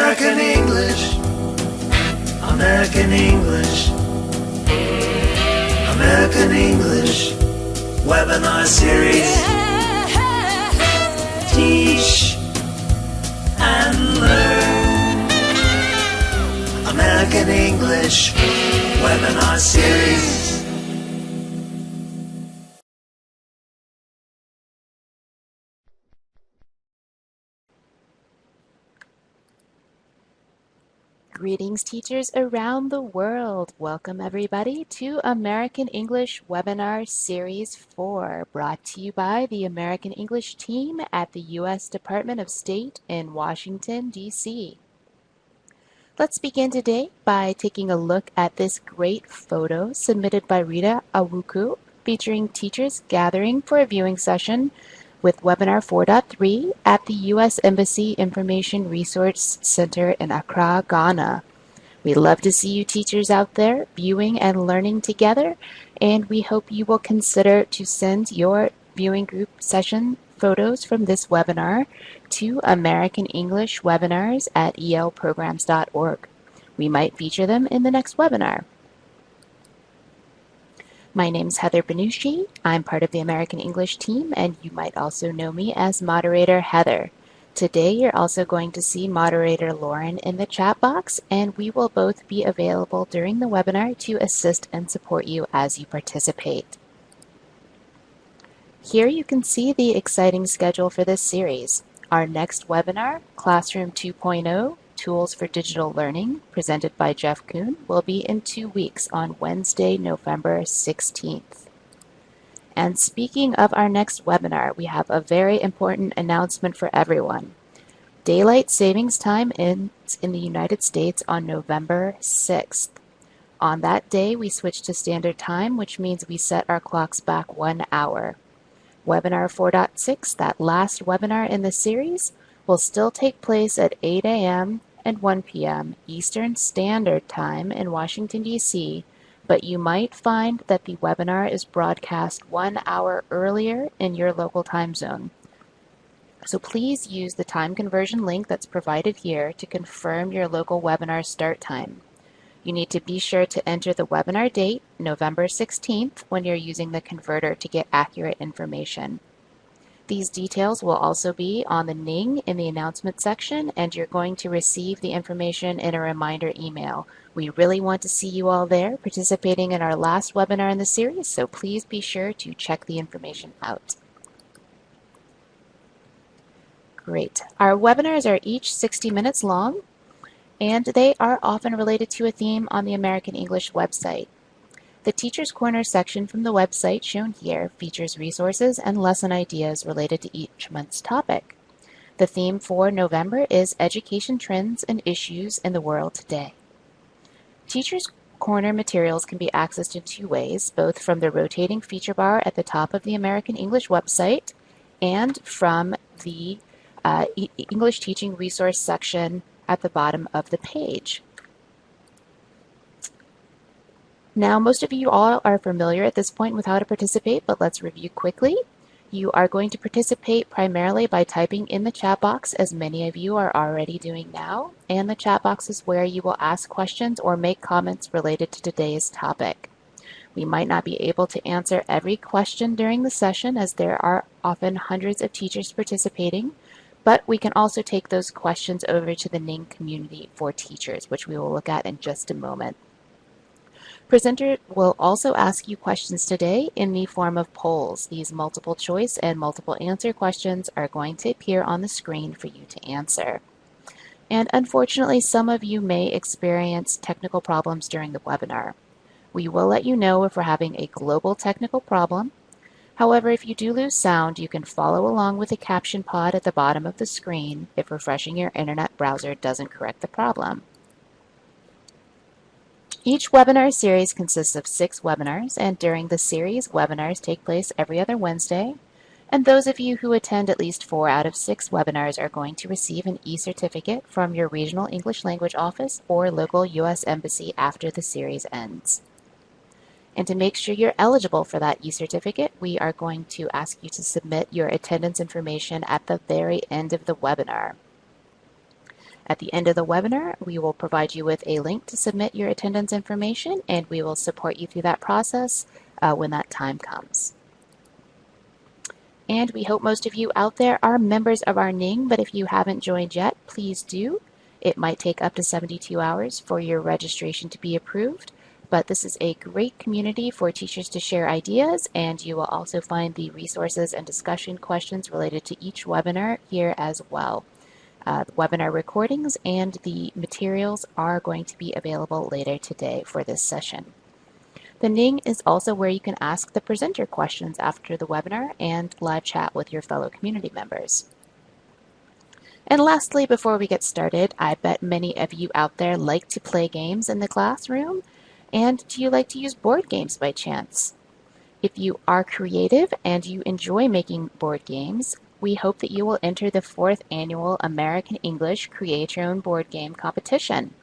American English, American English, American English webinar series. Teach and learn. American English webinar series. Greetings, teachers around the world. Welcome, everybody, to American English Webinar Series 4, brought to you by the American English team at the U.S. Department of State in Washington, D.C. Let's begin today by taking a look at this great photo submitted by Rita Awuku, featuring teachers gathering for a viewing session with Webinar 4.3 at the U.S. Embassy Information Resource Center in Accra, Ghana. We love to see you teachers out there viewing and learning together, and we hope you will consider to send your viewing group session photos from this webinar to American English Webinars at elprograms.org. We might feature them in the next webinar. My name's Heather Benucci. I'm part of the American English team, and you might also know me as Moderator Heather. Today, you're also going to see Moderator Lauren in the chat box, and we will both be available during the webinar to assist and support you as you participate. Here you can see the exciting schedule for this series. Our next webinar, Classroom 2.0, Tools for Digital Learning, presented by Jeff Kuhn, will be in 2 weeks on Wednesday, November 16th. And speaking of our next webinar, we have a very important announcement for everyone. Daylight savings time ends in the United States on November 6th. On that day, we switch to standard time, which means we set our clocks back 1 hour. Webinar 4.6, that last webinar in the series, will still take place at 8 a.m. and 1 p.m. Eastern Standard Time in Washington, D.C., but you might find that the webinar is broadcast 1 hour earlier in your local time zone. So please use the time conversion link that's provided here to confirm your local webinar start time. You need to be sure to enter the webinar date, November 16th, when you're using the converter to get accurate information. These details will also be on the Ning in the announcement section, and you're going to receive the information in a reminder email. We really want to see you all there participating in our last webinar in the series, so please be sure to check the information out. Great. Our webinars are each 60 minutes long, and they are often related to a theme on the American English website. The Teacher's Corner section from the website shown here features resources and lesson ideas related to each month's topic. The theme for November is Education Trends and Issues in the World Today. Teacher's Corner materials can be accessed in 2 ways, both from the rotating feature bar at the top of the American English website and from the English Teaching Resource section at the bottom of the page. Now, most of you all are familiar at this point with how to participate, but let's review quickly. You are going to participate primarily by typing in the chat box, as many of you are already doing now, and the chat box is where you will ask questions or make comments related to today's topic. We might not be able to answer every question during the session, as there are often hundreds of teachers participating, but we can also take those questions over to the Ning community for teachers, which we will look at in just a moment. Presenter will also ask you questions today in the form of polls. These multiple choice and multiple answer questions are going to appear on the screen for you to answer. And unfortunately, some of you may experience technical problems during the webinar. We will let you know if we're having a global technical problem. However, if you do lose sound, you can follow along with the caption pod at the bottom of the screen if refreshing your internet browser doesn't correct the problem. Each webinar series consists of 6 webinars, and during the series, webinars take place every other Wednesday, and those of you who attend at least 4 out of 6 webinars are going to receive an e-certificate from your regional English language office or local U.S. Embassy after the series ends. And to make sure you're eligible for that e-certificate, we are going to ask you to submit your attendance information at the very end of the webinar. At the end of the webinar, we will provide you with a link to submit your attendance information, and we will support you through that process when that time comes. And we hope most of you out there are members of our NING, but if you haven't joined yet, please do. It might take up to 72 hours for your registration to be approved, but this is a great community for teachers to share ideas, and you will also find the resources and discussion questions related to each webinar here as well. The webinar recordings and the materials are going to be available later today for this session. The NING is also where you can ask the presenter questions after the webinar and live chat with your fellow community members. And lastly, before we get started, I bet many of you out there like to play games in the classroom. And do you like to use board games by chance? If you are creative and you enjoy making board games, we hope that you will enter the 4th annual American English Create Your Own Board Game competition.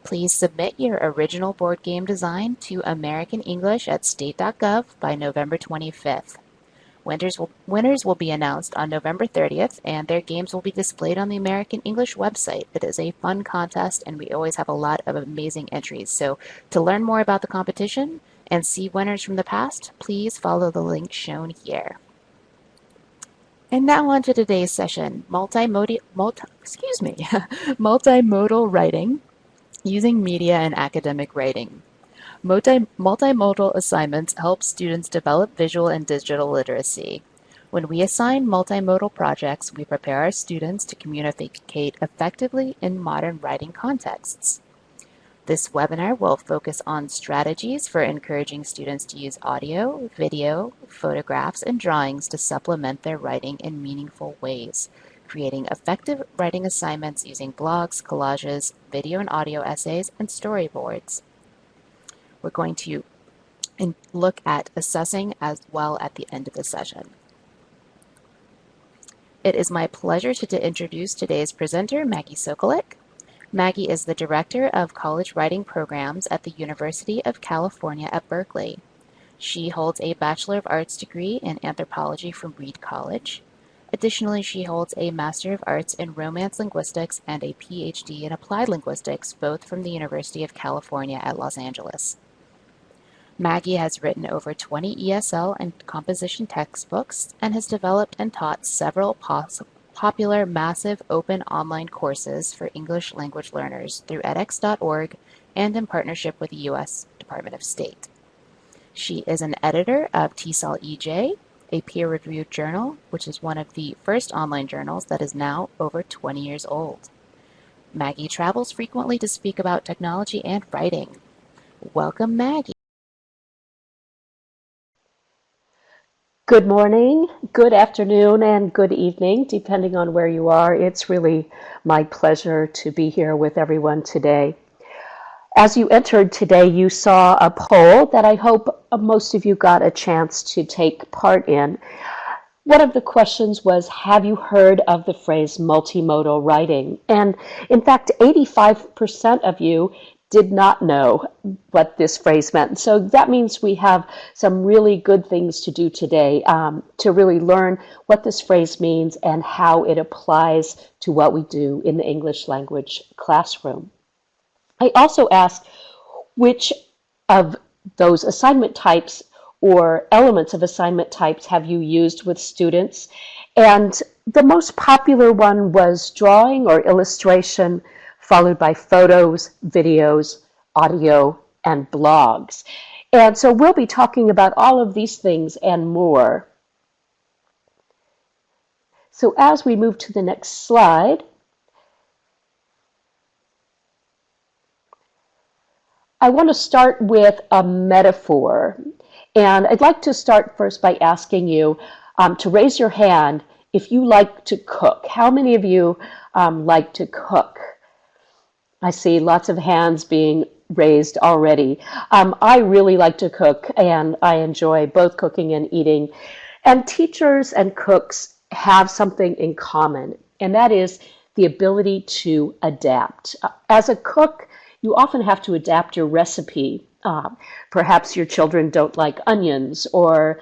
Please submit your original board game design to americanenglish@state.gov by November 25th. Winners will be announced on November 30th, and their games will be displayed on the American English website. It is a fun contest, and we always have a lot of amazing entries. So to learn more about the competition and see winners from the past, please follow the link shown here. And now on to today's session, multimodal writing using media and academic writing. Multimodal assignments help students develop visual and digital literacy. When we assign multimodal projects, we prepare our students to communicate effectively in modern writing contexts. This webinar will focus on strategies for encouraging students to use audio, video, photographs, and drawings to supplement their writing in meaningful ways, creating effective writing assignments using blogs, collages, video and audio essays, and storyboards. We're going to look at assessing as well at the end of the session. It is my pleasure to introduce today's presenter, Maggie Sokolik. Maggie is the Director of College Writing Programs at the University of California at Berkeley. She holds a Bachelor of Arts degree in Anthropology from Reed College. Additionally, she holds a Master of Arts in Romance Linguistics and a PhD in Applied Linguistics, both from the University of California at Los Angeles. Maggie has written over 20 ESL and composition textbooks and has developed and taught several popular massive open online courses for English language learners through edX.org and in partnership with the U.S. Department of State. She is an editor of TESOL EJ, a peer-reviewed journal, which is one of the first online journals that is now over 20 years old. Maggie travels frequently to speak about technology and writing. Welcome, Maggie. Good morning, good afternoon, and good evening, depending on where you are. It's really my pleasure to be here with everyone today. As you entered today, you saw a poll that I hope most of you got a chance to take part in. One of the questions was, have you heard of the phrase multimodal writing? And in fact, 85% of you did not know what this phrase meant. So that means we have some really good things to do today to really learn what this phrase means and how it applies to what we do in the English language classroom. I also asked which of those assignment types or elements of assignment types have you used with students? And the most popular one was drawing or illustration, followed by photos, videos, audio, and blogs. And so we'll be talking about all of these things and more. So as we move to the next slide, I want to start with a metaphor. And I'd like to start first by asking you to raise your hand if you like to cook. How many of you like to cook? I see lots of hands being raised already. I really like to cook, and I enjoy both cooking and eating. And teachers and cooks have something in common, and that is the ability to adapt. As a cook, you often have to adapt your recipe. Perhaps your children don't like onions, or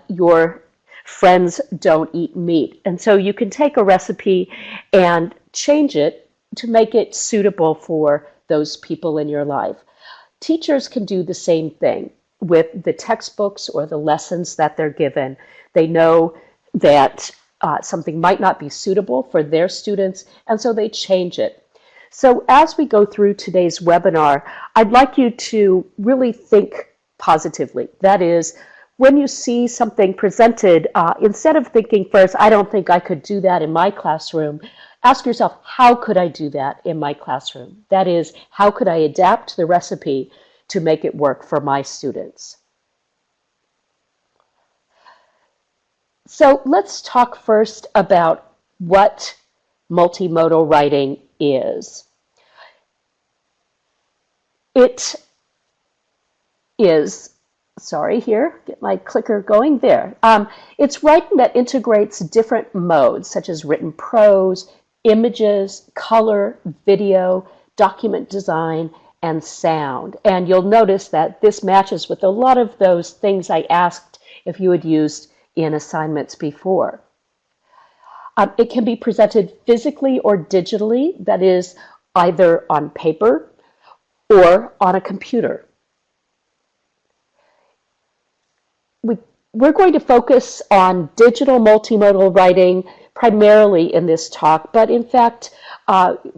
your friends don't eat meat. And so you can take a recipe and change it to make it suitable for those people in your life. Teachers can do the same thing with the textbooks or the lessons that they're given. They know that something might not be suitable for their students, and so they change it. So as we go through today's webinar, I'd like you to really think positively. That is, when you see something presented, instead of thinking first, I don't think I could do that in my classroom, ask yourself, how could I do that in my classroom? That is, how could I adapt the recipe to make it work for my students? So let's talk first about what multimodal writing is. It is, sorry here, get my clicker going there. It's writing that integrates different modes such as written prose, images, color, video, document design, and sound. And you'll notice that this matches with a lot of those things I asked if you had used in assignments before. It can be presented physically or digitally, that is, either on paper or on a computer. We're going to focus on digital multimodal writing primarily in this talk, but in fact,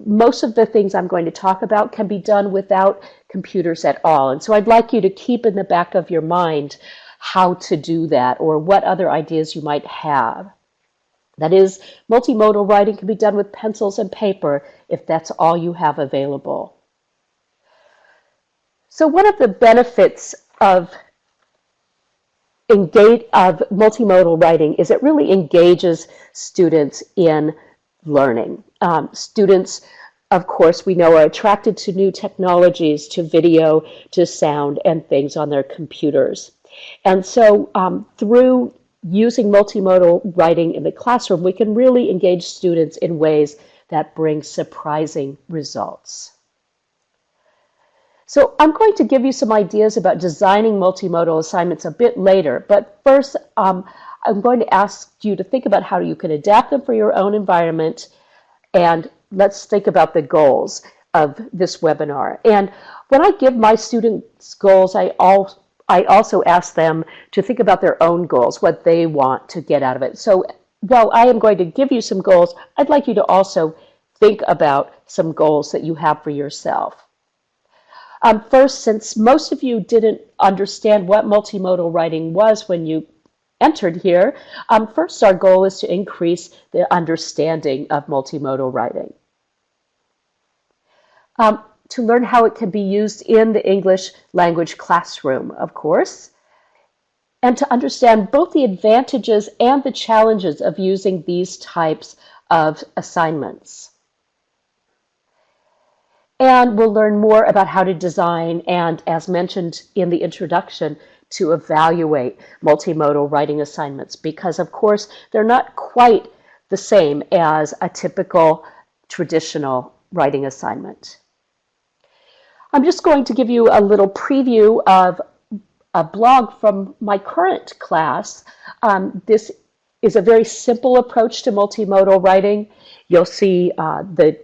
most of the things I'm going to talk about can be done without computers at all. And so I'd like you to keep in the back of your mind how to do that or what other ideas you might have. That is, multimodal writing can be done with pencils and paper if that's all you have available. So one of the benefits of multimodal writing is it really engages students in learning. Students, of course, we know are attracted to new technologies, to video, to sound, and things on their computers. And so through using multimodal writing in the classroom, we can really engage students in ways that bring surprising results. So I'm going to give you some ideas about designing multimodal assignments a bit later, but first I'm going to ask you to think about how you can adapt them for your own environment, and let's think about the goals of this webinar. And when I give my students goals, I also ask them to think about their own goals, what they want to get out of it. So while I am going to give you some goals, I'd like you to also think about some goals that you have for yourself. First, since most of you didn't understand what multimodal writing was when you entered here, first our goal is to increase the understanding of multimodal writing. To learn how it can be used in the English language classroom, of course, and to understand both the advantages and the challenges of using these types of assignments. And we'll learn more about how to design and, as mentioned in the introduction, to evaluate multimodal writing assignments because, of course, they're not quite the same as a typical traditional writing assignment. I'm just going to give you a little preview of a blog from my current class. This is a very simple approach to multimodal writing. You'll see the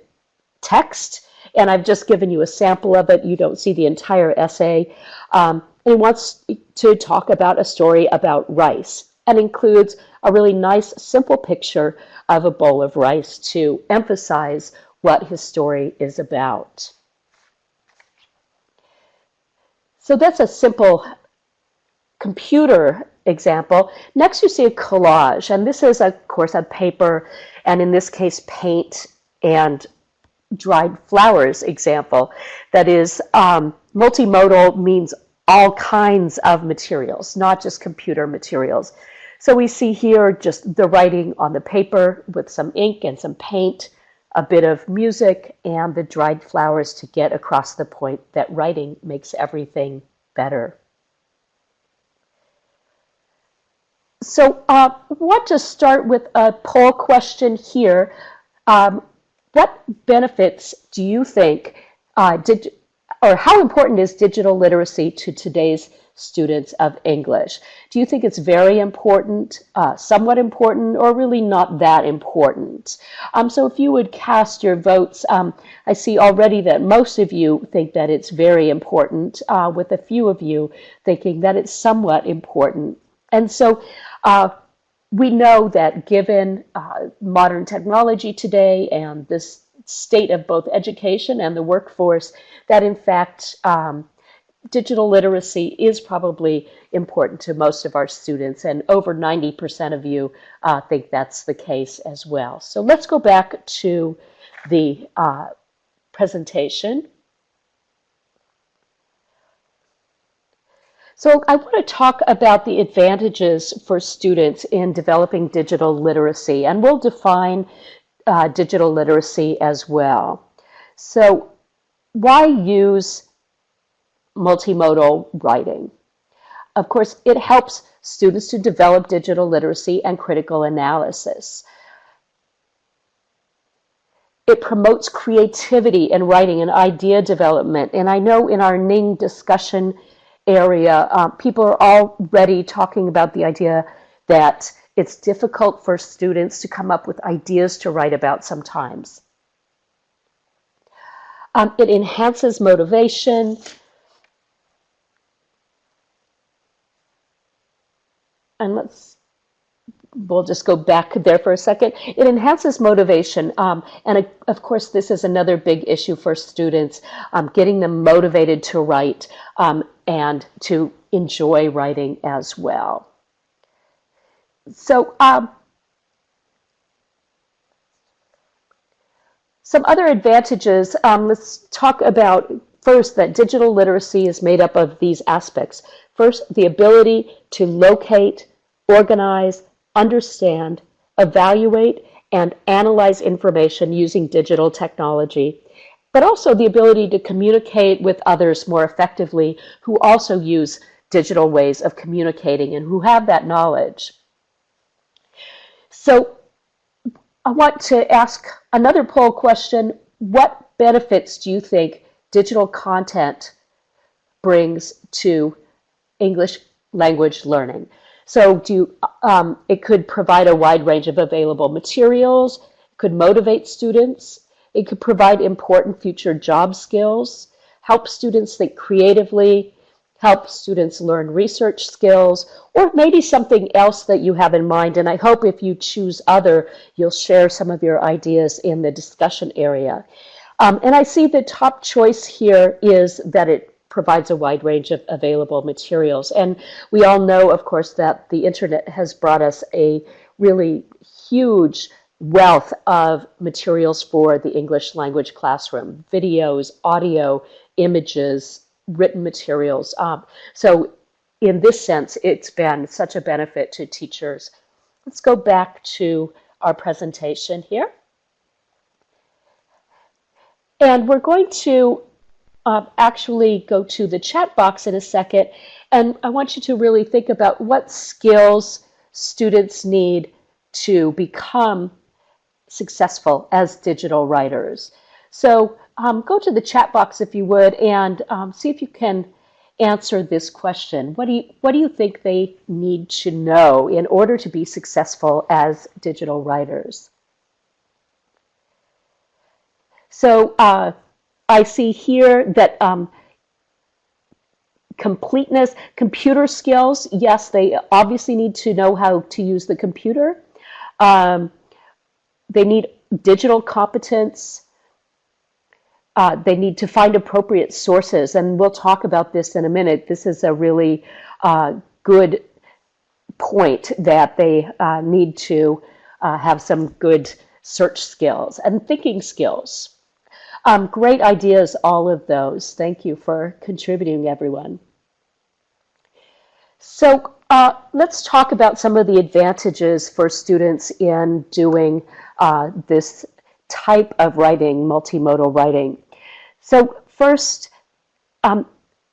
text, and I've just given you a sample of it. You don't see the entire essay. It wants to talk about a story about rice and includes a really nice, simple picture of a bowl of rice to emphasize what his story is about. So that's a simple computer example. Next, you see a collage, and this is, of course, a paper, and in this case, paint and dried flowers example. That is, multimodal means all kinds of materials, not just computer materials. So we see here just the writing on the paper with some ink and some paint, a bit of music, and the dried flowers to get across the point that writing makes everything better. So I want to start with a poll question here. What benefits do you think or how important is digital literacy to today's students of English? Do you think it's very important, somewhat important, or really not that important? So if you would cast your votes, I see already that most of you think that it's very important, with a few of you thinking that it's somewhat important. And so we know that given modern technology today and this state of both education and the workforce, that in fact digital literacy is probably important to most of our students, and over 90% of you think that's the case as well. So let's go back to the presentation. So I want to talk about the advantages for students in developing digital literacy, and we'll define digital literacy as well. So why use multimodal writing? Of course, it helps students to develop digital literacy and critical analysis. It promotes creativity in writing and idea development. And I know in our Ning discussion area, people are already talking about the idea that it's difficult for students to come up with ideas to write about sometimes. It enhances motivation. And we'll just go back there for a second. It enhances motivation. And of course, this is another big issue for students, getting them motivated to write and to enjoy writing as well. So some other advantages, let's talk about first that digital literacy is made up of these aspects. First, the ability to locate, organize, understand, evaluate, and analyze information using digital technology, but also the ability to communicate with others more effectively who also use digital ways of communicating and who have that knowledge. So I want to ask another poll question. What benefits do you think digital content brings to English language learning? So it could provide a wide range of available materials, it could motivate students, it could provide important future job skills, help students think creatively, help students learn research skills, or maybe something else that you have in mind. And I hope if you choose other, you'll share some of your ideas in the discussion area. And I see the top choice here is that it provides a wide range of available materials. And we all know, of course, that the internet has brought us a really huge wealth of materials for the English language classroom: videos, audio, images, written materials. So in this sense, it's been such a benefit to teachers. Let's go back to our presentation here. And we're going to actually go to the chat box in a second, and I want you to really think about what skills students need to become successful as digital writers. So go to the chat box if you would, and see if you can answer this question. What do you think they need to know in order to be successful as digital writers? So I see here that completeness, computer skills, yes, they obviously need to know how to use the computer. They need digital competence. They need to find appropriate sources, and we'll talk about this in a minute. This is a really good point, that they need to have some good search skills and thinking skills. Great ideas, all of those. Thank you for contributing, everyone. So let's talk about some of the advantages for students in doing this type of writing, multimodal writing. So first,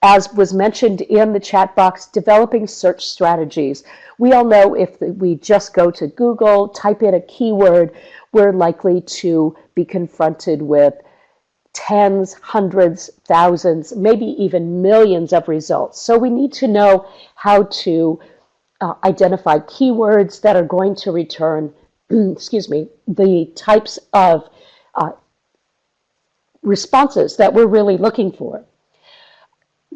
as was mentioned in the chat box, developing search strategies. We all know if we just go to Google, type in a keyword, we're likely to be confronted with tens, hundreds, thousands, maybe even millions of results. So we need to know how to identify keywords that are going to return, excuse me, the types of responses that we're really looking for.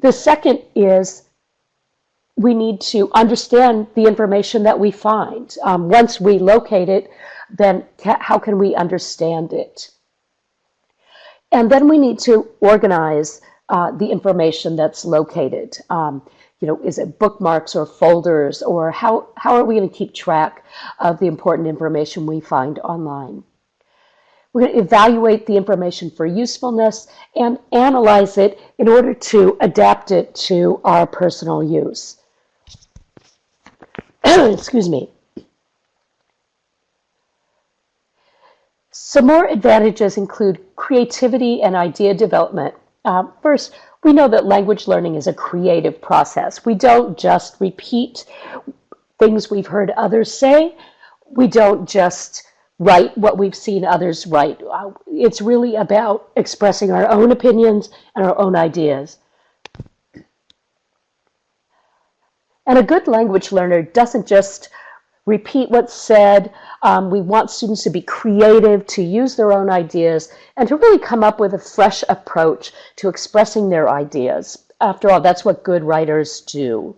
The second is we need to understand the information that we find. Once we locate it, then how can we understand it? And then we need to organize the information that's located. Is it bookmarks or folders, or how are we going to keep track of the important information we find online? We're going to evaluate the information for usefulness and analyze it in order to adapt it to our personal use. Excuse me. Some more advantages include creativity and idea development. First, we know that language learning is a creative process. We don't just repeat things we've heard others say. We don't just write what we've seen others write. It's really about expressing our own opinions and our own ideas. And a good language learner doesn't just repeat what's said. We want students to be creative, to use their own ideas, and to really come up with a fresh approach to expressing their ideas. After all, that's what good writers do.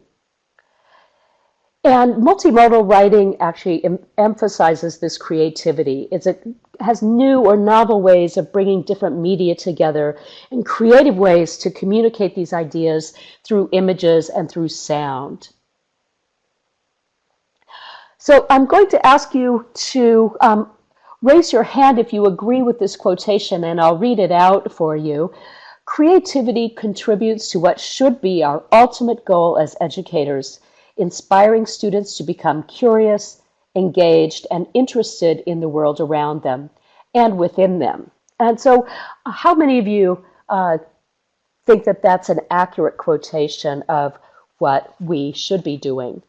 And multimodal writing actually emphasizes this creativity. It has new or novel ways of bringing different media together and creative ways to communicate these ideas through images and through sound. So I'm going to ask you to raise your hand if you agree with this quotation, and I'll read it out for you. Creativity contributes to what should be our ultimate goal as educators, inspiring students to become curious, engaged, and interested in the world around them and within them. And so how many of you think that that's an accurate quotation of what we should be doing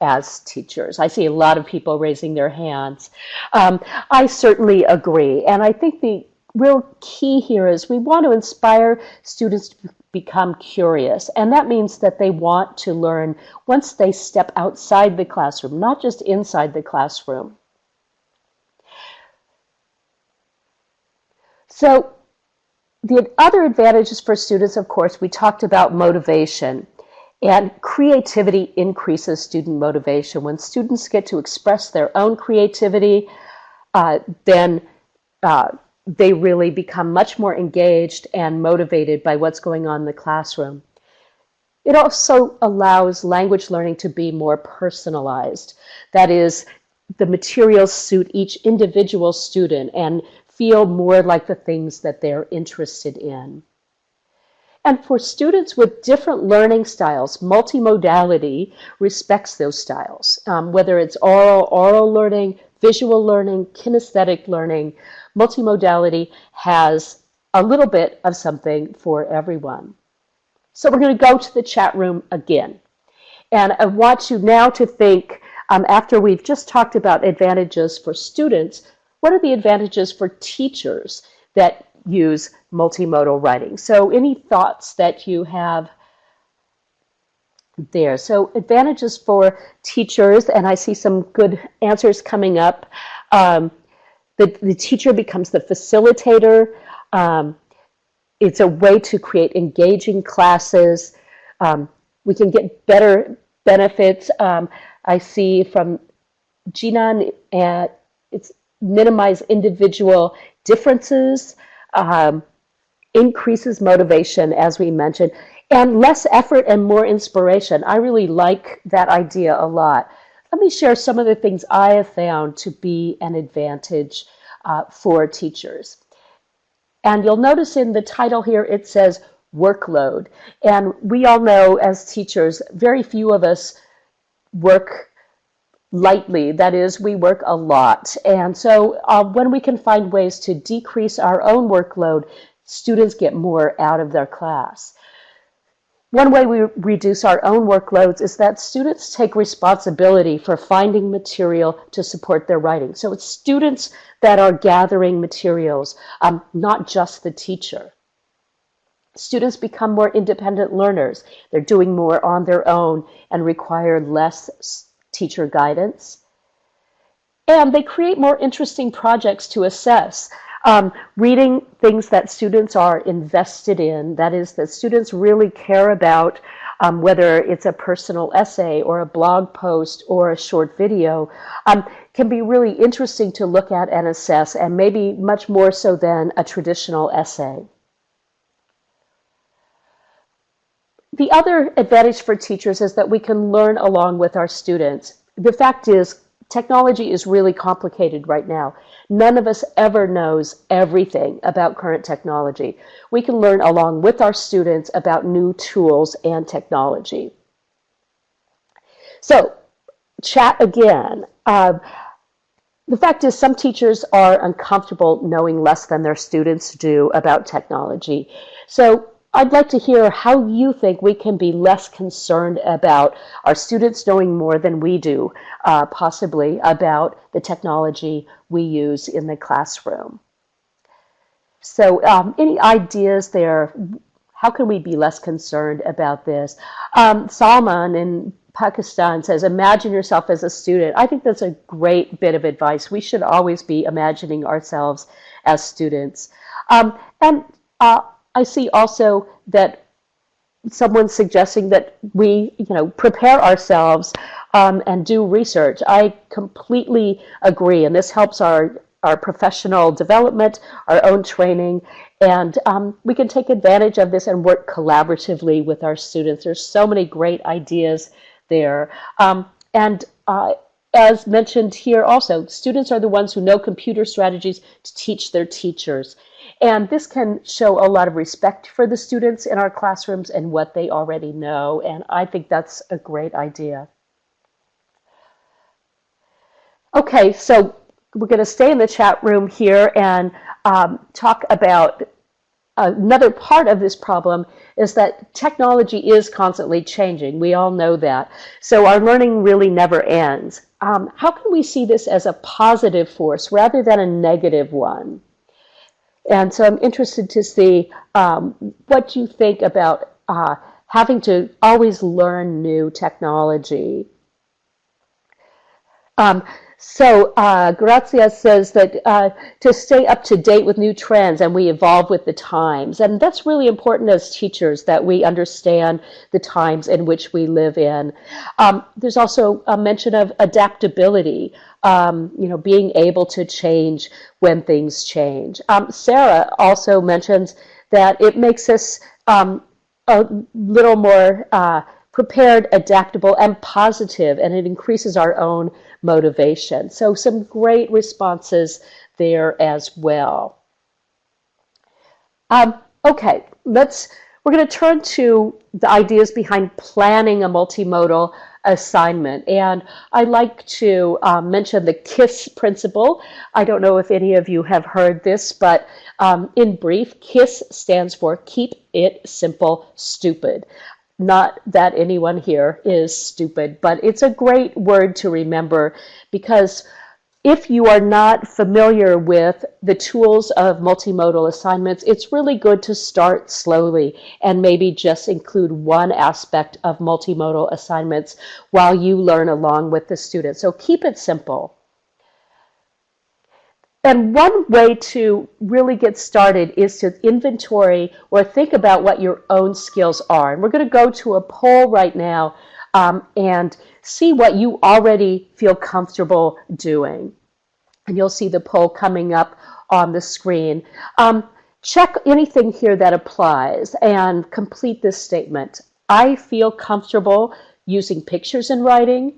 as teachers? I see a lot of people raising their hands. I certainly agree. And I think the real key here is we want to inspire students to become curious. And that means that they want to learn once they step outside the classroom, not just inside the classroom. So the other advantages for students, of course, we talked about motivation. And creativity increases student motivation. When students get to express their own creativity, then they really become much more engaged and motivated by what's going on in the classroom. It also allows language learning to be more personalized. That is, the materials suit each individual student and feel more like the things that they're interested in. And for students with different learning styles, multimodality respects those styles. Whether it's oral learning, visual learning, kinesthetic learning, multimodality has a little bit of something for everyone. So we're going to go to the chat room again. And I want you now to think, after we've just talked about advantages for students, what are the advantages for teachers that use multimodal writing? So any thoughts that you have there? So advantages for teachers, and I see some good answers coming up. The teacher becomes the facilitator. It's a way to create engaging classes. We can get better benefits. I see from Jinan, it's minimize individual differences, increases motivation, as we mentioned, and less effort and more inspiration. I really like that idea a lot. Let me share some of the things I have found to be an advantage for teachers. And you'll notice in the title here, it says workload. And we all know as teachers, very few of us work lightly. That is, we work a lot. And so when we can find ways to decrease our own workload, students get more out of their class. One way we reduce our own workloads is that students take responsibility for finding material to support their writing. So it's students that are gathering materials, not just the teacher. Students become more independent learners. They're doing more on their own and require less teacher guidance. And they create more interesting projects to assess. Reading things that students are invested in, that is, that students really care about, whether it's a personal essay or a blog post or a short video, can be really interesting to look at and assess, and maybe much more so than a traditional essay. The other advantage for teachers is that we can learn along with our students. The fact is, technology is really complicated right now. None of us ever knows everything about current technology. We can learn along with our students about new tools and technology. So, chat again. The fact is, some teachers are uncomfortable knowing less than their students do about technology. So, I'd like to hear how you think we can be less concerned about our students knowing more than we do, possibly about the technology we use in the classroom. So any ideas there? How can we be less concerned about this? Salman in Pakistan says, imagine yourself as a student. I think that's a great bit of advice. We should always be imagining ourselves as students. I see also that someone's suggesting that we, prepare ourselves and do research. I completely agree, and this helps our professional development, our own training, and we can take advantage of this and work collaboratively with our students. There's so many great ideas there. As mentioned here also, students are the ones who know computer strategies to teach their teachers. And this can show a lot of respect for the students in our classrooms and what they already know. And I think that's a great idea. Okay, so we're going to stay in the chat room here and talk about another part of this problem is that technology is constantly changing. We all know that. So our learning really never ends. How can we see this as a positive force rather than a negative one? And so I'm interested to see what you think about having to always learn new technology. Grazia says that to stay up to date with new trends and we evolve with the times. And that's really important as teachers, that we understand the times in which we live in. There's also a mention of adaptability, being able to change when things change. Sarah also mentions that it makes us a little more prepared, adaptable, and positive, and it increases our own motivation. So some great responses there as well. Okay, we're going to turn to the ideas behind planning a multimodal assignment. And I'd like to mention the KISS principle. I don't know if any of you have heard this, but in brief, KISS stands for Keep It Simple, Stupid. Not that anyone here is stupid, but it's a great word to remember, because if you are not familiar with the tools of multimodal assignments, it's really good to start slowly and maybe just include one aspect of multimodal assignments while you learn along with the students. So keep it simple. And one way to really get started is to inventory or think about what your own skills are. And we're going to go to a poll right now and see what you already feel comfortable doing. And you'll see the poll coming up on the screen. Check anything here that applies and complete this statement. I feel comfortable using pictures in writing,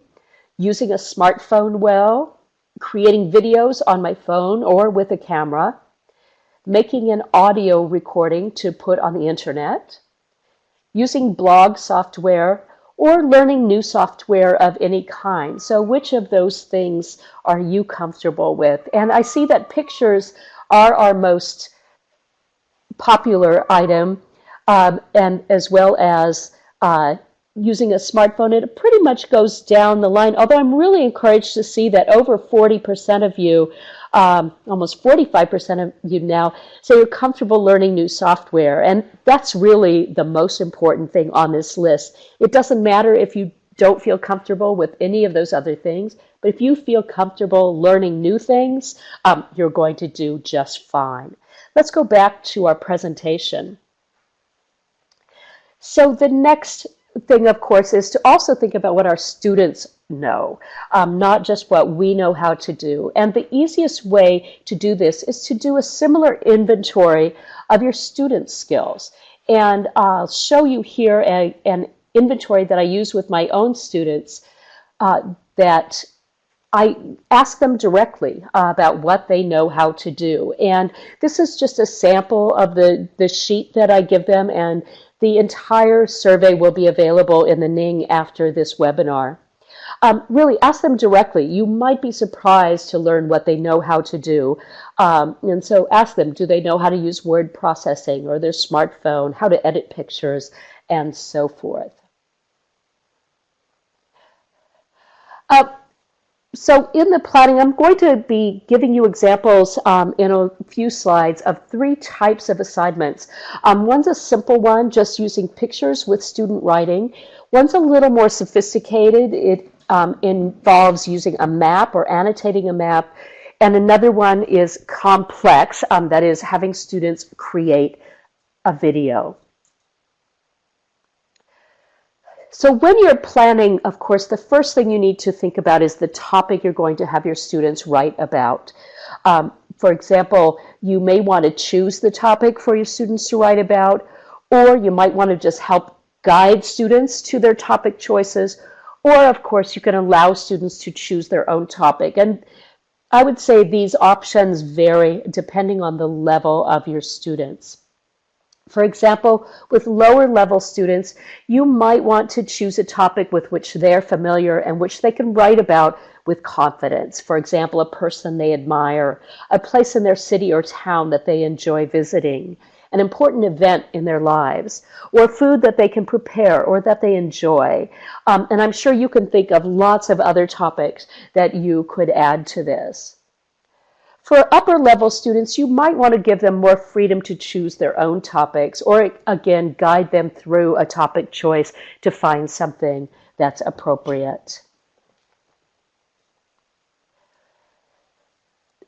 using a smartphone well, creating videos on my phone or with a camera, making an audio recording to put on the internet, using blog software, or learning new software of any kind. So which of those things are you comfortable with? And I see that pictures are our most popular item, and as well as using a smartphone, it pretty much goes down the line, although I'm really encouraged to see that over 40% of you, almost 45% of you now, say you're comfortable learning new software, and that's really the most important thing on this list. It doesn't matter if you don't feel comfortable with any of those other things, but if you feel comfortable learning new things, you're going to do just fine. Let's go back to our presentation. So the next thing, of course, is to also think about what our students know, not just what we know how to do. And the easiest way to do this is to do a similar inventory of your students' skills. And I'll show you here an inventory that I use with my own students that I ask them directly about what they know how to do. And this is just a sample of the sheet that I give them, and the entire survey will be available in the Ning after this webinar. Really, ask them directly. You might be surprised to learn what they know how to do. And so ask them, do they know how to use word processing or their smartphone, how to edit pictures, and so forth. So in the planning, I'm going to be giving you examples in a few slides of 3 types of assignments. One's a simple one, just using pictures with student writing. One's a little more sophisticated. It involves using a map or annotating a map. And another one is complex, that is having students create a video. So when you're planning, of course, the first thing you need to think about is the topic you're going to have your students write about. For example, you may want to choose the topic for your students to write about, or you might want to just help guide students to their topic choices, or of course you can allow students to choose their own topic. And I would say these options vary depending on the level of your students. For example, with lower level students, you might want to choose a topic with which they're familiar and which they can write about with confidence. For example, a person they admire, a place in their city or town that they enjoy visiting, an important event in their lives, or food that they can prepare or that they enjoy. And I'm sure you can think of lots of other topics that you could add to this. For upper level students, you might want to give them more freedom to choose their own topics, or again, guide them through a topic choice to find something that's appropriate.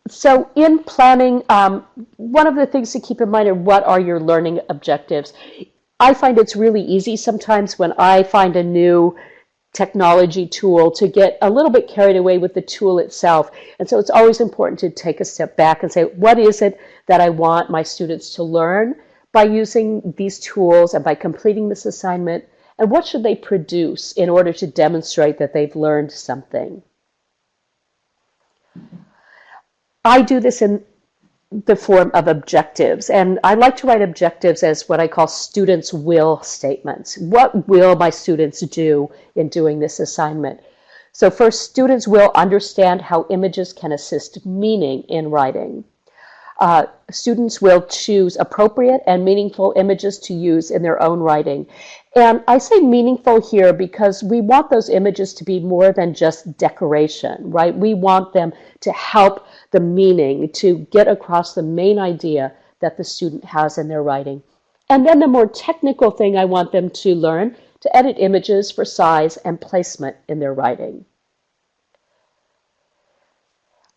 So in planning, one of the things to keep in mind are what are your learning objectives. I find it's really easy sometimes when I find a new technology tool to get a little bit carried away with the tool itself. And so it's always important to take a step back and say, what is it that I want my students to learn by using these tools and by completing this assignment? And what should they produce in order to demonstrate that they've learned something? I do this in the form of objectives, and I like to write objectives as what I call students' will statements. What will my students do in doing this assignment? So first, students will understand how images can assist meaning in writing. Students will choose appropriate and meaningful images to use in their own writing. And I say meaningful here because we want those images to be more than just decoration, right? We want them to help the meaning, to get across the main idea that the student has in their writing. And then the more technical thing I want them to learn, to edit images for size and placement in their writing.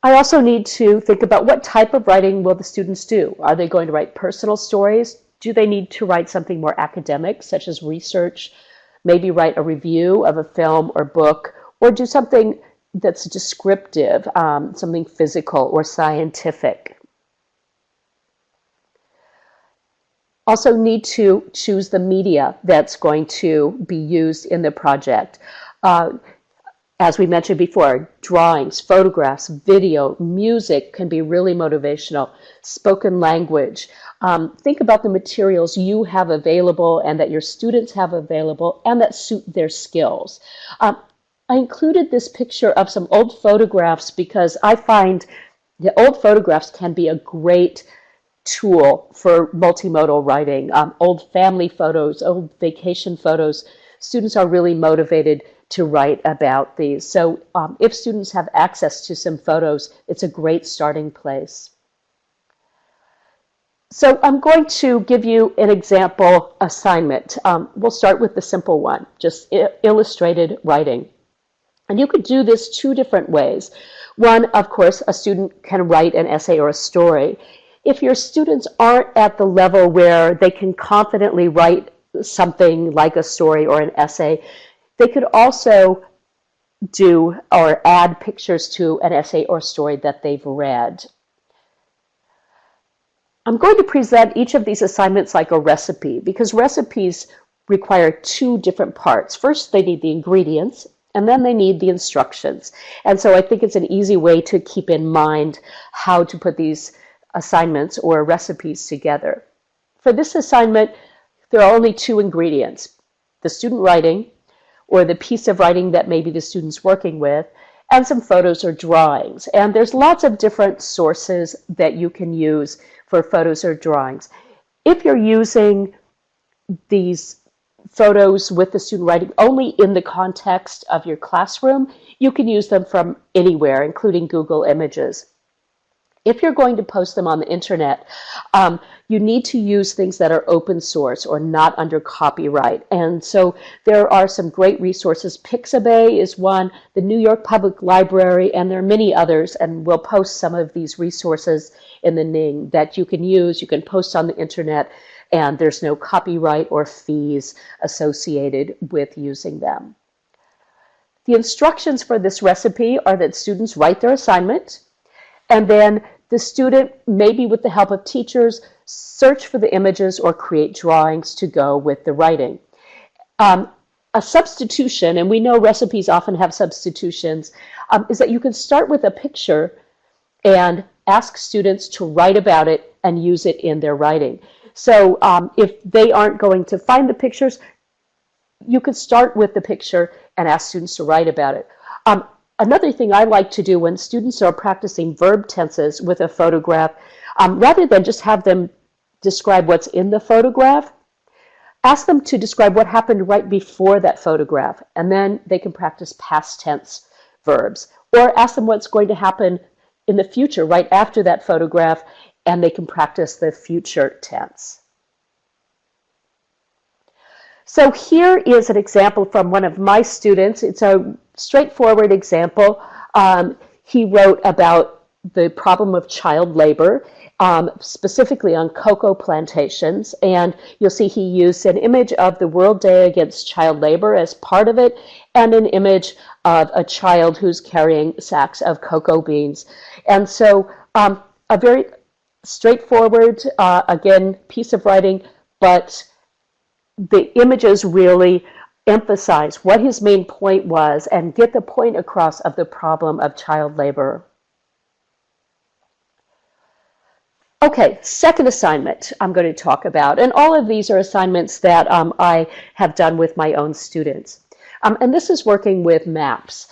I also need to think about what type of writing will the students do. Are they going to write personal stories? Do they need to write something more academic, such as research, maybe write a review of a film or book, or do something that's descriptive, something physical or scientific? Also need to choose the media that's going to be used in the project. As we mentioned before, drawings, photographs, video, music can be really motivational. Spoken language. Think about the materials you have available and that your students have available and that suit their skills. I included this picture of some old photographs because I find that old photographs can be a great tool for multimodal writing. Old family photos, old vacation photos. students are really motivated to write about these. So if students have access to some photos, it's a great starting place. So I'm going to give you an example assignment. We'll start with the simple one, just illustrated writing. And you could do this two different ways. One, of course, a student can write an essay or a story. If your students aren't at the level where they can confidently write something like a story or an essay, they could also do or add pictures to an essay or story that they've read. I'm going to present each of these assignments like a recipe because recipes require two different parts. First, they need the ingredients, and then they need the instructions. And so I think it's an easy way to keep in mind how to put these assignments or recipes together. For this assignment, there are only two ingredients: the student writing, or the piece of writing that maybe the student's working with, and some photos or drawings. And there's lots of different sources that you can use for photos or drawings. If you're using these photos with the student writing only in the context of your classroom, you can use them from anywhere, including Google Images. If you're going to post them on the internet, you need to use things that are open source or not under copyright. And so there are some great resources. Pixabay is one, the New York Public Library, and there are many others, and we'll post some of these resources in the Ning that you can use. You can post on the internet, and there's no copyright or fees associated with using them. The instructions for this recipe are that students write their assignment, and then the student, maybe with the help of teachers, search for the images or create drawings to go with the writing. A substitution, and we know recipes often have substitutions, is that you can start with a picture and ask students to write about it and use it in their writing. So if they aren't going to find the pictures, you could start with the picture and ask students to write about it. Another thing I like to do when students are practicing verb tenses with a photograph, rather than just have them describe what's in the photograph, ask them to describe what happened right before that photograph, and then they can practice past tense verbs. Or ask them what's going to happen in the future right after that photograph, and they can practice the future tense. So here is an example from one of my students. It's a straightforward example. He wrote about the problem of child labor, specifically on cocoa plantations. And you'll see he used an image of the World Day Against Child Labor as part of it, and an image of a child who's carrying sacks of cocoa beans. And so a very straightforward, again, piece of writing, but the images really emphasize what his main point was and get the point across of the problem of child labor. Okay, second assignment I'm going to talk about, and all of these are assignments that I have done with my own students. And this is working with maps.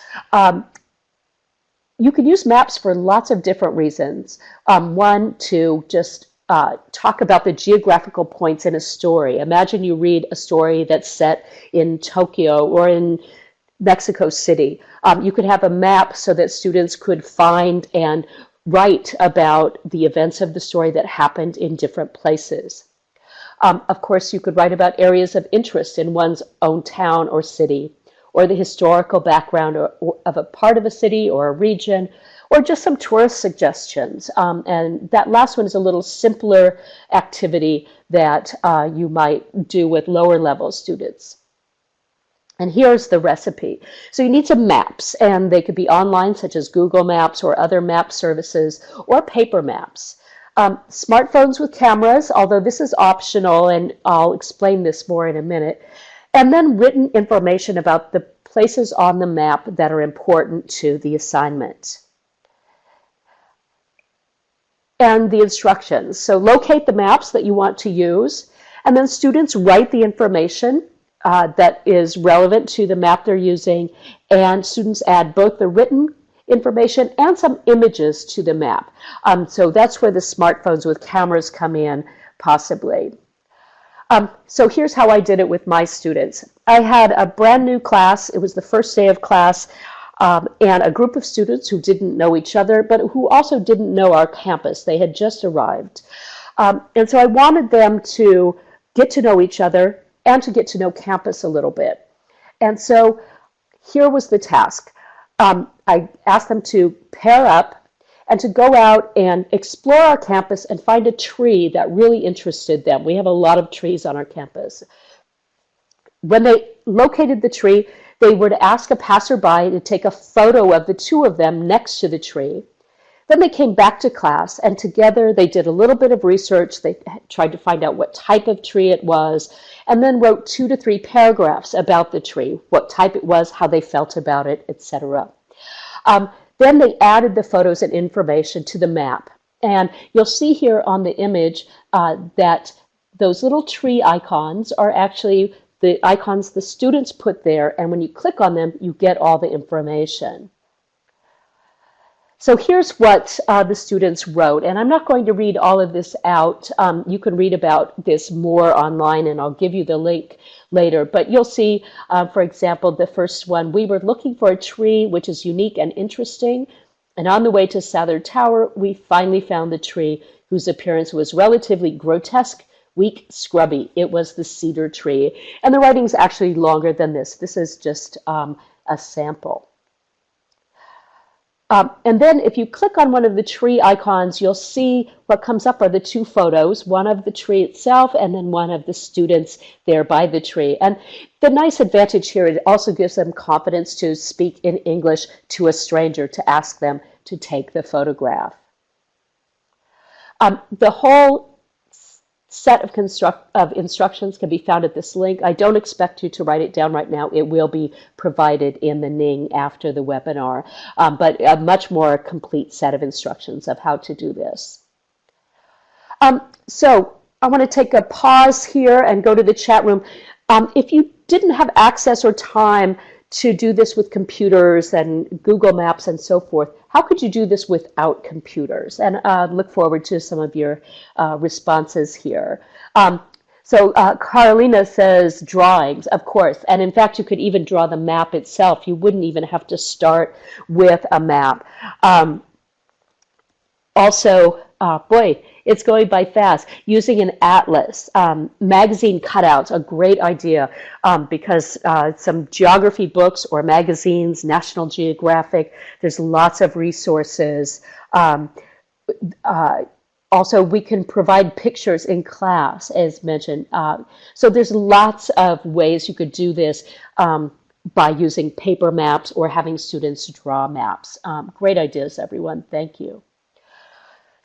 You can use maps for lots of different reasons. One, to just talk about the geographical points in a story. Imagine you read a story that's set in Tokyo or in Mexico City. You could have a map so that students could find and write about the events of the story that happened in different places. Of course, you could write about areas of interest in one's own town or city, or the historical background of a part of a city or a region, or just some tourist suggestions. And that last one is a little simpler activity that you might do with lower level students. And here's the recipe. So you need some maps, and they could be online, such as Google Maps or other map services, or paper maps. Smartphones with cameras, although this is optional, and I'll explain this more in a minute. And then written information about the places on the map that are important to the assignment. And the instructions. So locate the maps that you want to use, and then students write the information that is relevant to the map they're using, and students add both the written information and some images to the map. So that's where the smartphones with cameras come in, possibly. So here's how I did it with my students. I had a brand new class. It was the first day of class, and a group of students who didn't know each other, but who also didn't know our campus. They had just arrived. And so I wanted them to get to know each other and to get to know campus a little bit. And so here was the task. I asked them to pair up and to go out and explore our campus and find a tree that really interested them. We have a lot of trees on our campus. When they located the tree, they were to ask a passerby to take a photo of the two of them next to the tree. Then they came back to class, and together they did a little bit of research. They tried to find out what type of tree it was, and then wrote 2 to 3 paragraphs about the tree, what type it was, how they felt about it, etc. Then they added the photos and information to the map. And you'll see here on the image that those little tree icons are actually the icons the students put there. And when you click on them, you get all the information. So here's what the students wrote. And I'm not going to read all of this out. You can read about this more online, and I'll give you the link later. But you'll see, for example, the first one, we were looking for a tree which is unique and interesting. And on the way to Southern Tower, we finally found the tree whose appearance was relatively grotesque, weak, scrubby. It was the cedar tree. And the writing's actually longer than this. This is just a sample. And then if you click on one of the tree icons, you'll see what comes up are the 2 photos, one of the tree itself and then one of the students there by the tree. And the nice advantage here, it also gives them confidence to speak in English to a stranger, to ask them to take the photograph. The whole set of instructions can be found at this link. I don't expect you to write it down right now. It will be provided in the Ning after the webinar, but a much more complete set of instructions of how to do this. So I want to take a pause here and go to the chat room. If you didn't have access or time to do this with computers and Google Maps and so forth, how could you do this without computers? And look forward to some of your responses here. Carolina says drawings, of course. And in fact, you could even draw the map itself. You wouldn't even have to start with a map. Boy, it's going by fast. Using an atlas, magazine cutouts, a great idea because some geography books or magazines, National Geographic, there's lots of resources. Also, we can provide pictures in class, as mentioned. So there's lots of ways you could do this by using paper maps or having students draw maps. Great ideas, everyone. Thank you.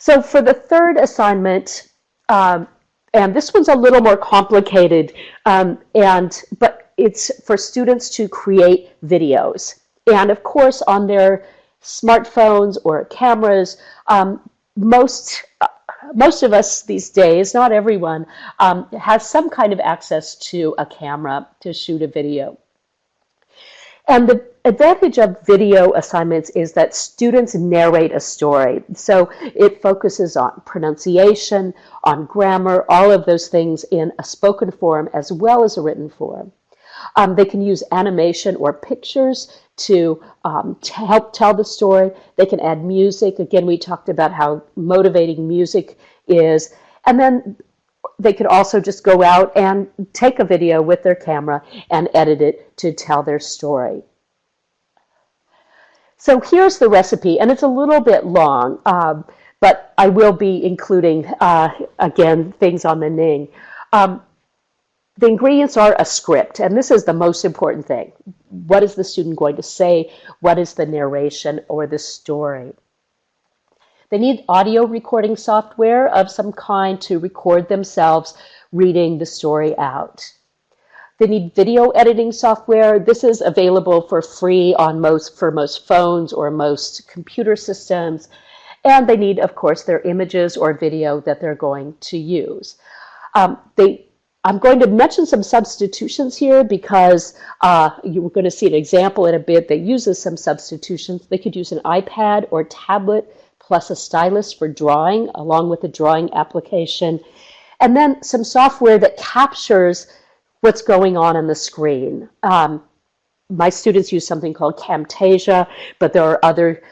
So for the third assignment, and this one's a little more complicated, but it's for students to create videos. And of course, on their smartphones or cameras, most of us these days, not everyone, has some kind of access to a camera to shoot a video. And the advantage of video assignments is that students narrate a story. So it focuses on pronunciation, on grammar, all of those things in a spoken form as well as a written form. They can use animation or pictures to help tell the story. They can add music. Again, we talked about how motivating music is. And then they could also just go out and take a video with their camera and edit it to tell their story. So here's the recipe, and it's a little bit long, but I will be including, again, things on the Ning. The ingredients are a script, and this is the most important thing. What is the student going to say? What is the narration or the story? They need audio recording software of some kind to record themselves reading the story out. They need video editing software. This is available for free on for most phones or most computer systems. And they need, of course, their images or video that they're going to use. I'm going to mention some substitutions here because you're going to see an example in a bit that uses some substitutions. They could use an iPad or tablet plus a stylus for drawing, along with a drawing application. and then some software that captures what's going on the screen. My students use something called Camtasia, but there are other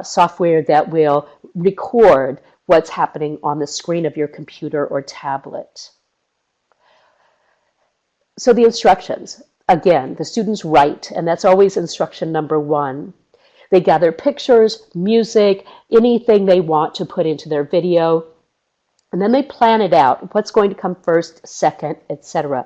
software that will record what's happening on the screen of your computer or tablet. So the instructions, again, the students write, and that's always instruction number 1. They gather pictures, music, anything they want to put into their video, and then they plan it out, what's going to come first, second, etc.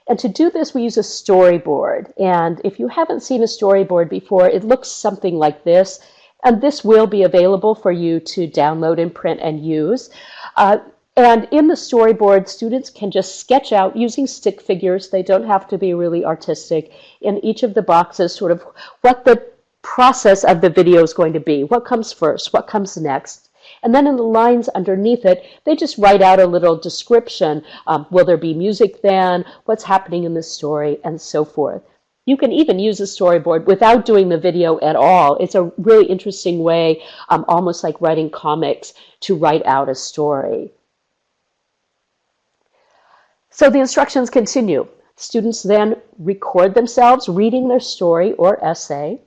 And to do this, we use a storyboard. And if you haven't seen a storyboard before, it looks something like this. And this will be available for you to download and print and use. And in the storyboard, students can just sketch out using stick figures. They don't have to be really artistic. In each of the boxes, sort of what the process of the video is going to be. What comes first? What comes next? And then in the lines underneath it, they just write out a little description. Will there be music then? What's happening in the story? And so forth. You can even use a storyboard without doing the video at all. It's a really interesting way, almost like writing comics, to write out a story. So the instructions continue. Students then record themselves reading their story or essay.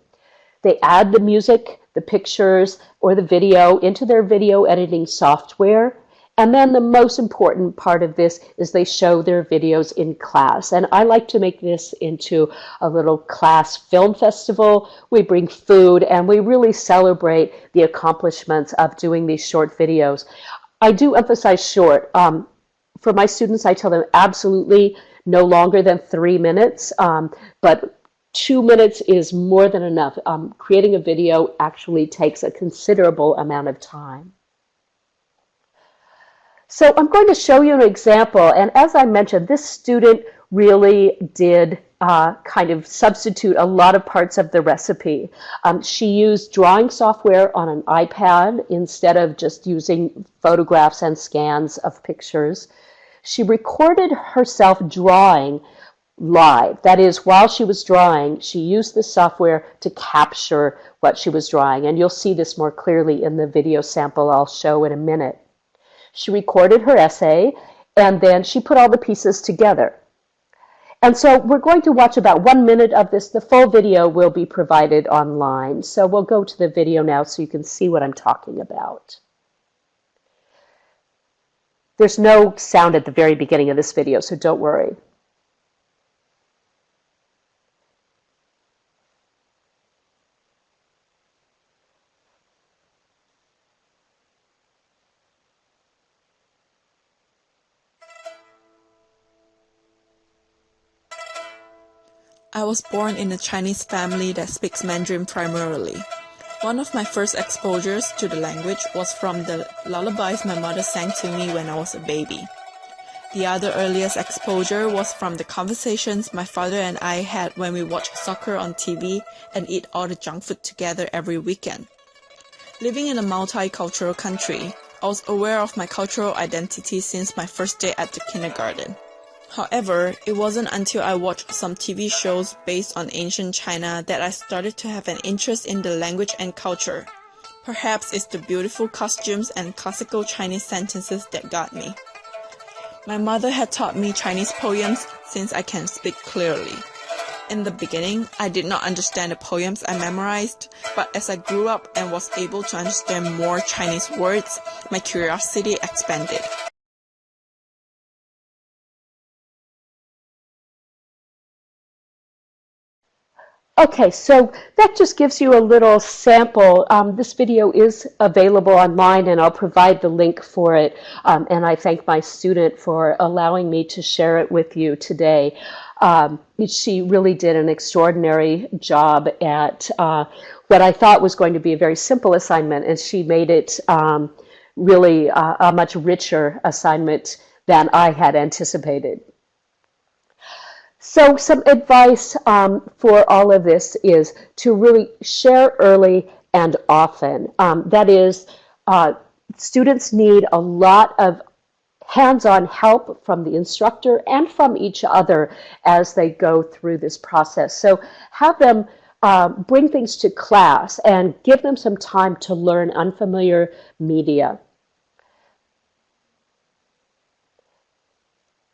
They add the music, the pictures, or the video into their video editing software. And then the most important part of this is they show their videos in class. And I like to make this into a little class film festival. We bring food and we really celebrate the accomplishments of doing these short videos. I do emphasize short. For my students, I tell them absolutely no longer than 3 minutes, but 2 minutes is more than enough. Creating a video actually takes a considerable amount of time. So I'm going to show you an example, and as I mentioned, this student really did kind of substitute a lot of parts of the recipe. She used drawing software on an iPad instead of just using photographs and scans of pictures. She recorded herself drawing live. That is, while she was drawing, she used the software to capture what she was drawing, and you'll see this more clearly in the video sample I'll show in a minute. She recorded her essay, and then she put all the pieces together. And so we're going to watch about 1 minute of this. The full video will be provided online. So we'll go to the video now so you can see what I'm talking about. There's no sound at the very beginning of this video, so don't worry. I was born in a Chinese family that speaks Mandarin primarily. One of my first exposures to the language was from the lullabies my mother sang to me when I was a baby. The other earliest exposure was from the conversations my father and I had when we watched soccer on TV and eat all the junk food together every weekend. Living in a multicultural country, I was aware of my cultural identity since my first day at the kindergarten. However, it wasn't until I watched some TV shows based on ancient China that I started to have an interest in the language and culture. Perhaps it's the beautiful costumes and classical Chinese sentences that got me. My mother had taught me Chinese poems since I can speak clearly. In the beginning, I did not understand the poems I memorized, but as I grew up and was able to understand more Chinese words, my curiosity expanded. Okay, so that just gives you a little sample. This video is available online, and I'll provide the link for it. And I thank my student for allowing me to share it with you today. She really did an extraordinary job at what I thought was going to be a very simple assignment, and she made it really a much richer assignment than I had anticipated. So some advice for all of this is to really share early and often. That is, students need a lot of hands-on help from the instructor and from each other as they go through this process. So have them bring things to class and give them some time to learn unfamiliar media.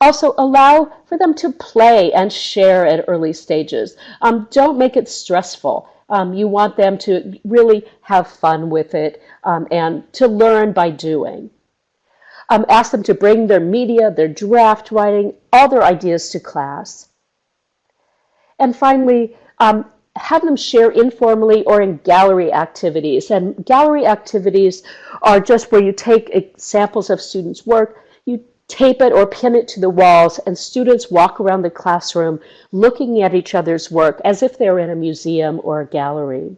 Also, allow for them to play and share at early stages. Don't make it stressful. You want them to really have fun with it and to learn by doing. Ask them to bring their media, their draft writing, all their ideas to class. And finally, have them share informally or in gallery activities. And gallery activities are just where you take examples of students' work, you tape it or pin it to the walls, and students walk around the classroom looking at each other's work as if they're in a museum or a gallery.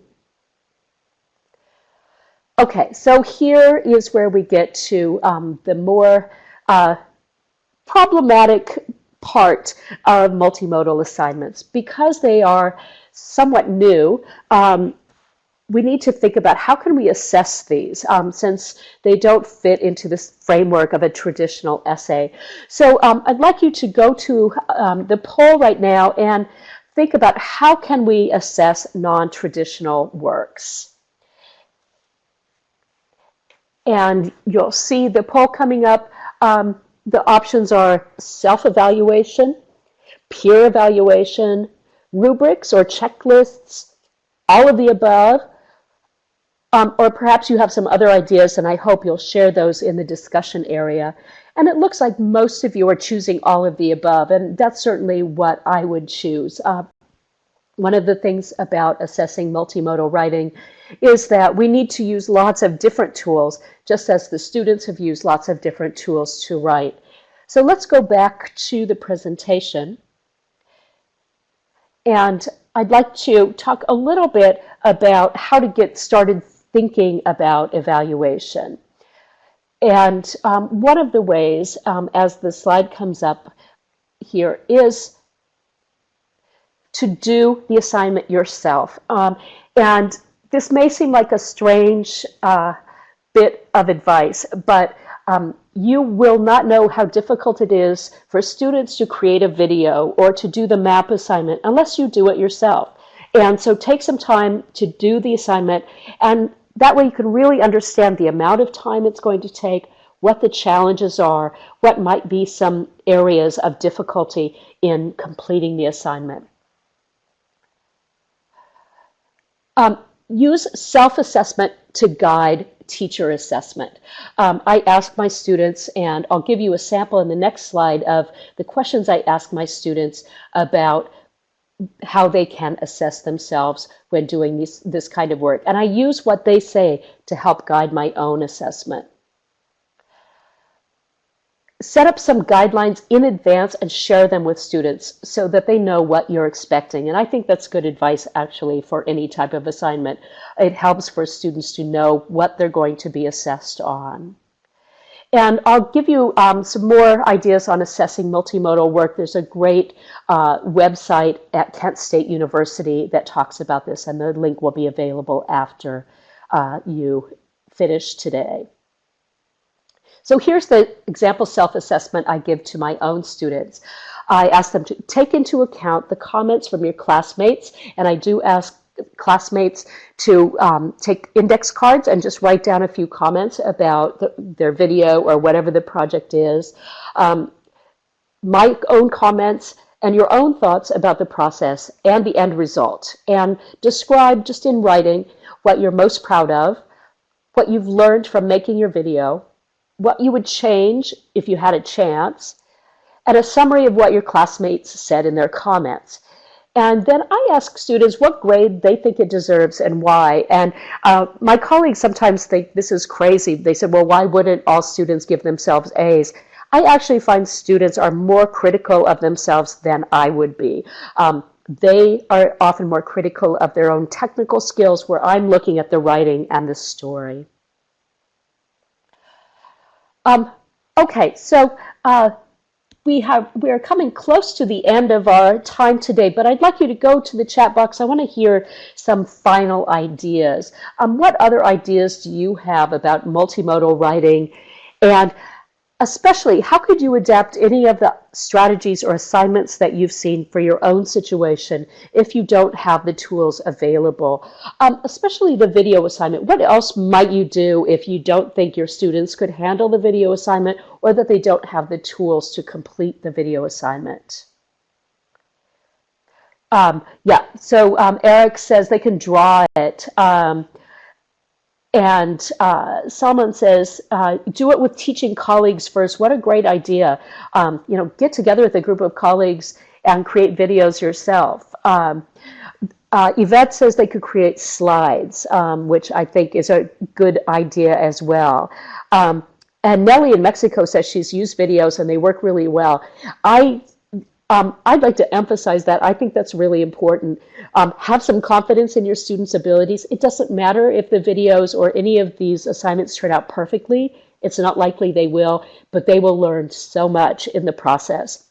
Okay, so here is where we get to the more problematic part of multimodal assignments. Because they are somewhat new, we need to think about how can we assess these since they don't fit into this framework of a traditional essay. So I'd like you to go to the poll right now and think about how can we assess non-traditional works. And you'll see the poll coming up. The options are self-evaluation, peer evaluation, rubrics or checklists, all of the above, or perhaps you have some other ideas, and I hope you'll share those in the discussion area. And it looks like most of you are choosing all of the above, and that's certainly what I would choose. One of the things about assessing multimodal writing is that we need to use lots of different tools, just as the students have used lots of different tools to write. So let's go back to the presentation. And I'd like to talk a little bit about how to get started thinking about evaluation. And one of the ways, as the slide comes up here, is to do the assignment yourself. And this may seem like a strange bit of advice, but you will not know how difficult it is for students to create a video or to do the map assignment unless you do it yourself. And so take some time to do the assignment, and that way you can really understand the amount of time it's going to take, what the challenges are, what might be some areas of difficulty in completing the assignment. Use self-assessment to guide teacher assessment. I ask my students, and I'll give you a sample in the next slide of the questions I ask my students about how they can assess themselves when doing this kind of work. And I use what they say to help guide my own assessment. Set up some guidelines in advance and share them with students so that they know what you're expecting. And I think that's good advice actually for any type of assignment. It helps for students to know what they're going to be assessed on. And I'll give you some more ideas on assessing multimodal work. There's a great website at Kent State University that talks about this, and the link will be available after you finish today. So here's the example self-assessment I give to my own students. I ask them to take into account the comments from your classmates, and I do ask classmates to take index cards and just write down a few comments about their video or whatever the project is. My own comments and your own thoughts about the process and the end result, and describe just in writing what you're most proud of, what you've learned from making your video, what you would change if you had a chance, and a summary of what your classmates said in their comments. And then I ask students what grade they think it deserves and why. And my colleagues sometimes think this is crazy. They said, well, why wouldn't all students give themselves A's? I actually find students are more critical of themselves than I would be. They are often more critical of their own technical skills, where I'm looking at the writing and the story. Okay, so we are coming close to the end of our time today, but I'd like you to go to the chat box. I want to hear some final ideas. What other ideas do you have about multimodal writing? And Especially, how could you adapt any of the strategies or assignments that you've seen for your own situation if you don't have the tools available? Especially the video assignment. What else might you do if you don't think your students could handle the video assignment or that they don't have the tools to complete the video assignment? Yeah, so Eric says they can draw it. And Salman says, do it with teaching colleagues first. What a great idea. Get together with a group of colleagues and create videos yourself. Yvette says they could create slides, which I think is a good idea as well. And Nellie in Mexico says she's used videos and they work really well. I'd like to emphasize that. I think that's really important. Have some confidence in your students' abilities. It doesn't matter if the videos or any of these assignments turn out perfectly. It's not likely they will, but they will learn so much in the process.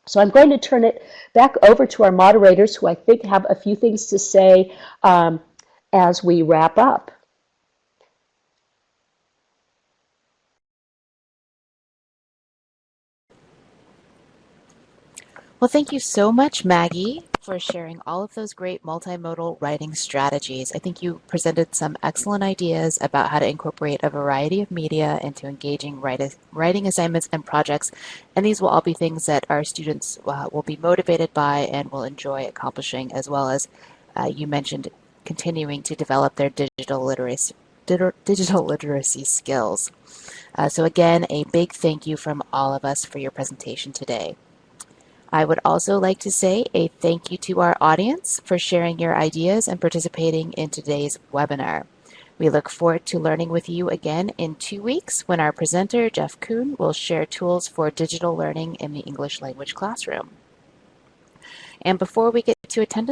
So I'm going to turn it back over to our moderators, who I think have a few things to say as we wrap up. Well, thank you so much, Maggie, for sharing all of those great multimodal writing strategies. I think you presented some excellent ideas about how to incorporate a variety of media into engaging writing assignments and projects. And these will all be things that our students will be motivated by and will enjoy accomplishing, as well as you mentioned continuing to develop their digital literacy skills. So again, a big thank you from all of us for your presentation today. I would also like to say a thank you to our audience for sharing your ideas and participating in today's webinar. We look forward to learning with you again in 2 weeks when our presenter, Jeff Kuhn, will share tools for digital learning in the English language classroom. And before we get to attendance,